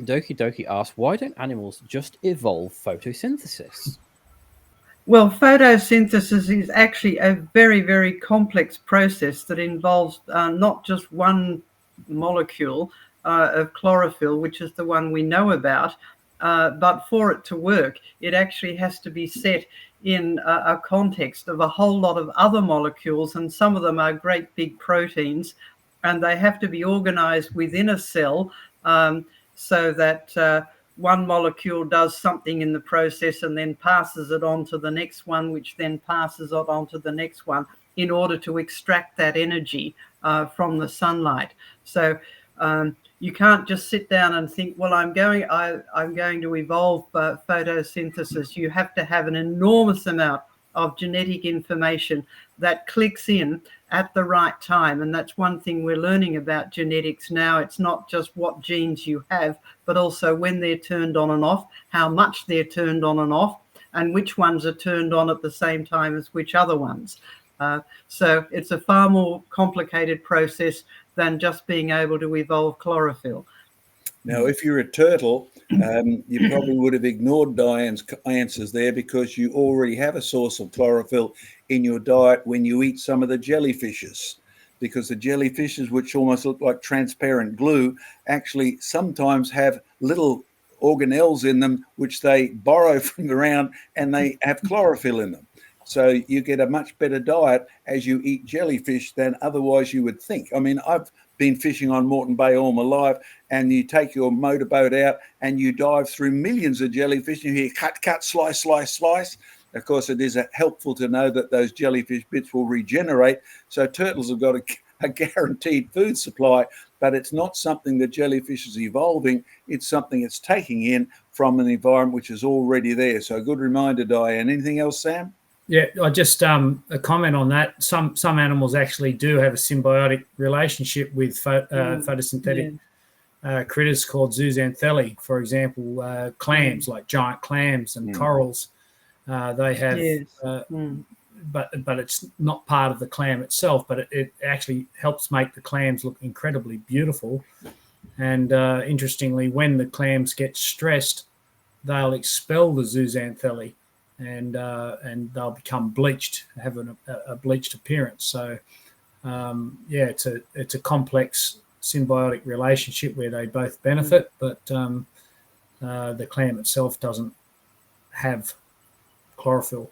Doki Doki asks, why don't animals just evolve photosynthesis? Well, photosynthesis is actually a very, very complex process that involves not just one molecule of chlorophyll, which is the one we know about, but for it to work, it actually has to be set in a context of a whole lot of other molecules, and some of them are great big proteins, and they have to be organized within a cell so that one molecule does something in the process and then passes it on to the next one, which then passes it on to the next one in order to extract that energy from the sunlight. So you can't just sit down and think, well, I'm going to evolve photosynthesis. You have to have an enormous amount of genetic information that clicks in at the right time. And that's one thing we're learning about genetics now. It's not just what genes you have, but also when they're turned on and off, how much they're turned on and off, and which ones are turned on at the same time as which other ones. So it's a far more complicated process than just being able to evolve chlorophyll. Now, if you're a turtle, you probably would have ignored Diane's answers there, because you already have a source of chlorophyll in your diet when you eat some of the jellyfishes, because the jellyfishes, which almost look like transparent glue, actually sometimes have little organelles in them which they borrow from the ground, and they have chlorophyll in them. So you get a much better diet as you eat jellyfish than otherwise you would think. I mean, I've been fishing on Moreton Bay all my life, and you take your motorboat out and you dive through millions of jellyfish, and you hear cut, cut, slice, slice, slice. Of course, it is helpful to know that those jellyfish bits will regenerate. So turtles have got a guaranteed food supply, but it's not something that jellyfish is evolving. It's something it's taking in from an environment which is already there. So a good reminder, Diane. Anything else, Sam? Yeah, I just a comment on that. Some animals actually do have a symbiotic relationship with photosynthetic critters called zooxanthellae. For example, clams, like giant clams and corals, they have. But it's not part of the clam itself. But it actually helps make the clams look incredibly beautiful. And interestingly, when the clams get stressed, they'll expel the zooxanthellae. And they'll become bleached, have a bleached appearance. So, it's a complex symbiotic relationship where they both benefit, but the clam itself doesn't have chlorophyll.